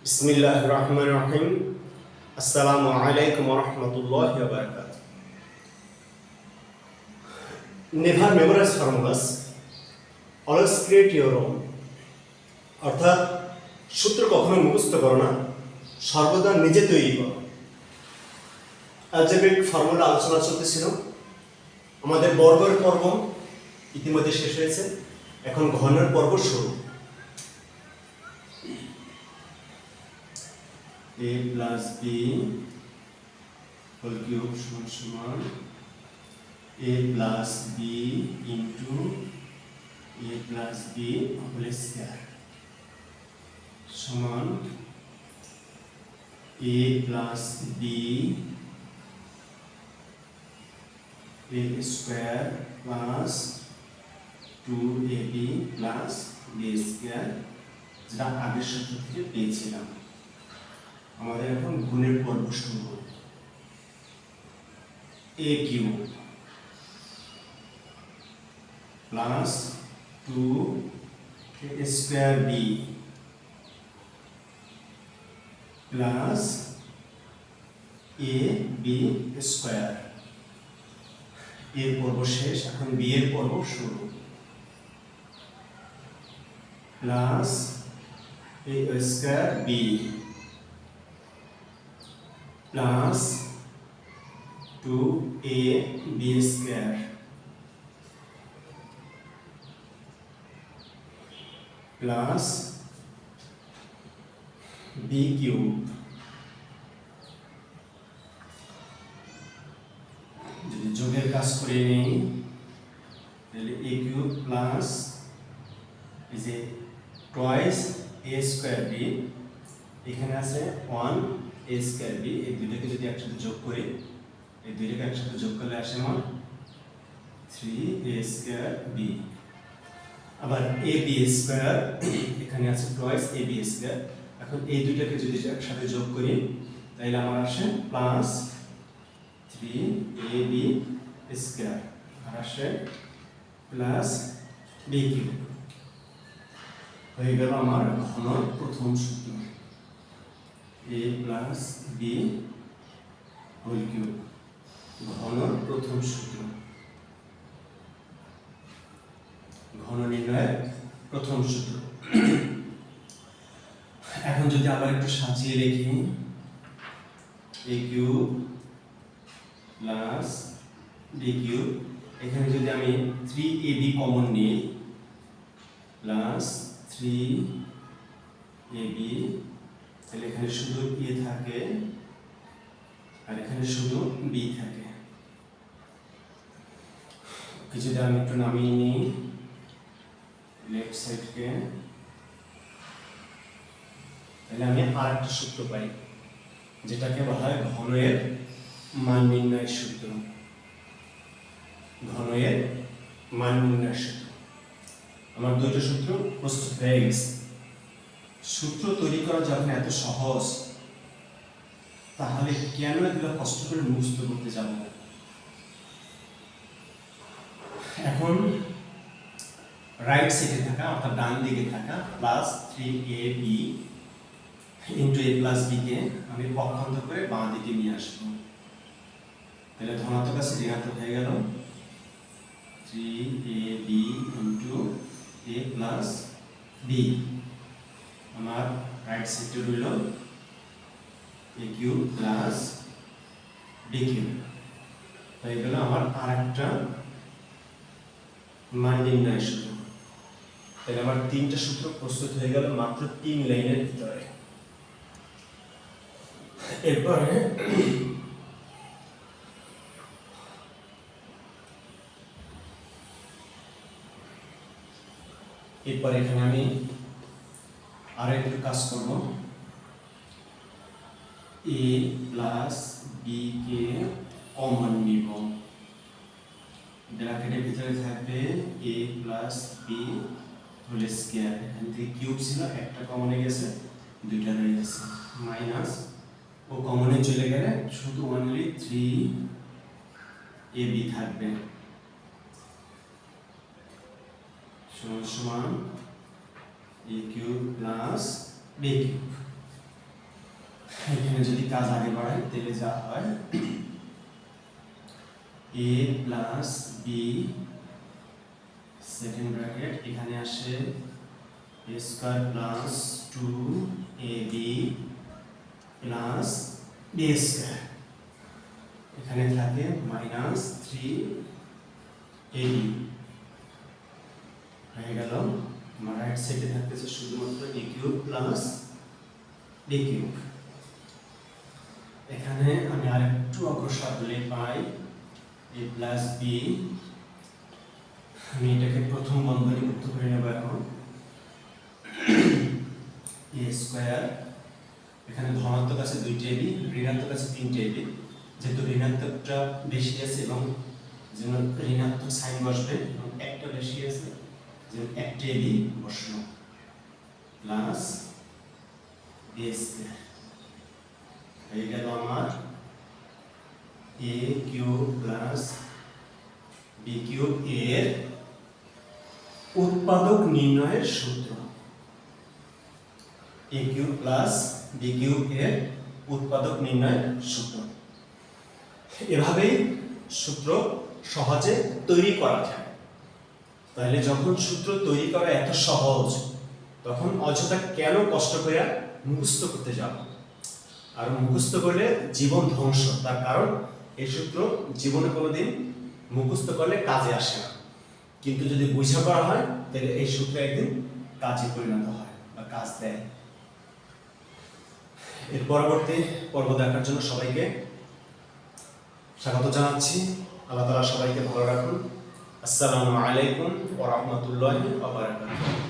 বিসমিল্লাহির রহমানির রহিম। আসসালামু আলাইকুম ওয়া রাহমাতুল্লাহি ওয়া বারাকাতুহু। Never memorize formulas, always create your own. অর্থাৎ সূত্র কখনো মুখস্থ করো না, সর্বদা নিজে তৈরি করো। অ্যালজেব্রিক ফর্মুলা আলোচনা চলতেছিল। আমাদের বর্গের পর্ব ইতিমধ্যে শেষ হয়েছে, এখন ঘনের পর্ব শুরু। a plus b whole cube সমান a plus b into a plus b whole square সমান a plus b a square plus 2ab plus b square, যেটা আগের সূত্র থেকে পেয়েছিলাম। আমাদের এখন গুণের পর্ব শুরু। a cube plus 2a square b plus ab square. এর পর্ব শেষ, এখন b এর পর্ব শুরু। Plus a square b plus 2ab square plus b cube যদি যোগের কাজ করে নেই তাহলে a কিউব প্লাস এই যে টয়েস a স্কয়ার b, এখানে আছে 1 a স্কয়ার b, এই দুইটাকে যদি একসাথে যোগ করি, এই দুইটাকে একসাথে যোগ করলে আসে মান 3a স্কয়ার b। আবার ab স্কয়ার, এখানে আছে টয়েস ab স্কয়ার, এখন এই দুইটাকে যদি একসাথে যোগ করি তাহলে আমার আসে প্লাস 3ab স্কয়ার, আর আসে প্লাস b কিউব। হয়ে গেল আমার ঘনর প্রথম সূত্র, a plus b whole cube, ঘনর প্রথম সূত্র, ঘন নির্ণয়ের প্রথম সূত্র। এখন যদি আবার একটু সাজিয়ে লিখি, a cube plus b cube, এখানে যদি আমি 3ab কমন নিই প্লাস 3ab, তাহলে এখানে শুধু a থাকে আর এখানে শুধু b থাকে। যদি আমি একটু নামিয়ে নিই লেফট সাইডকে, তাহলে আমি আরেকটা সূত্র পাই, যেটাকে বলা হয় ঘনের মান নির্ণয়ের সূত্র। ঘনের মান নির্ণয়ের সূত্র। আমার দুইটা সূত্র প্রস্তুত হয়ে গেছে। সূত্র তৈরি করা যখন এত সহজ, তাহলে কেন এগুলো কষ্ট করে মুখস্থ করতে যাব? এখন রাইট সাইডে থাকা অর্থাৎ ডান দিকে থাকা plus 3ab into a plus b কে আমি পক্ষান্তর করে বাঁ দিকে নিয়ে আসবো, তাহলে ধনাত্মক আছে ঋণাত্মক হয়ে গেল 3ab into a plus b। আমার রাইট সাইডে রইল a cube plus b cube. হয়ে গেল আমার আরেকটা মান নির্ণয় সূত্র। তাহলে আমার তিনটা সূত্র প্রস্তুত হয়ে গেল মাত্র 3 লাইনের ভিতরে। এরপরে এখানে আমি আরো একটু কাজ করব। a প্লাস b কে কমন নিব, ব্র্যাকেটের ভিতরে থাকবে a plus b whole square. এখান থেকে কিউব ছিল, একটা কমনে গেছে, দুইটা রয়ে গেছে, মাইনাস ও কমনে চলে গেলে শুধু অনলি 3ab থাকবে, সমান সমান a cube plus b cube. এখানে যদি কাজ আগে বাড়াই তাহলে যা হয় a plus B second bracket এখানে আসে a square plus 2ab plus b square, এখানে থাকে মাইনাস 3ab হয়ে গেল। আমার রাইট সাইডে থাকতেছে শুধুমাত্র a cube plus b cube. এখানে আমি আরেকটু অগ্রসর হলে পাই a প্লাস b, আমি এটাকে প্রথম বন্ধনী মুক্ত করে নেব এখন a স্কয়ার, এখানে ধনাত্মক আছে 2ab, ঋণাত্মক আছে 3ab, যেহেতু ঋণাত্মকটা বেশি আছে এবং যেন ঋণাত্মক সাইন বসবে এবং একটা বেশি আছে যেন একটা ab বসানো প্লাস a স্কয়ার হয়ে গেল আমার a cube plus b cube এর উৎপাদক নির্ণয়ের সূত্র। a cube plus b cube এর উৎপাদক নির্ণয়ের সূত্র। এভাবেই সূত্র সহজে তৈরি করা যায়। তাহলে যখন সূত্র তৈরি করা এত সহজ, তখন অযথা কেন কষ্ট করে মুখস্থ করতে যাব? আর মুখস্থ করলে জীবন ধ্বংস। তার কারণ এই সূত্র জীবনে কোনোদিন মুখস্থ করলে কাজে আসে না, কিন্তু যদি বুঝা করা হয় তাহলে এই সূত্র একদিন কাজে পরিণত হয় বা কাজ দেয়। এর পরবর্তী পর্ব দেখার জন্য সবাইকে স্বাগত জানাচ্ছি। আল্লাহ তাআলা সবাইকে ভালো রাখুন। আসসালামু আলাইকুম ওয়া রাহমাতুল্লাহি ওয়া বারাকাতুহু।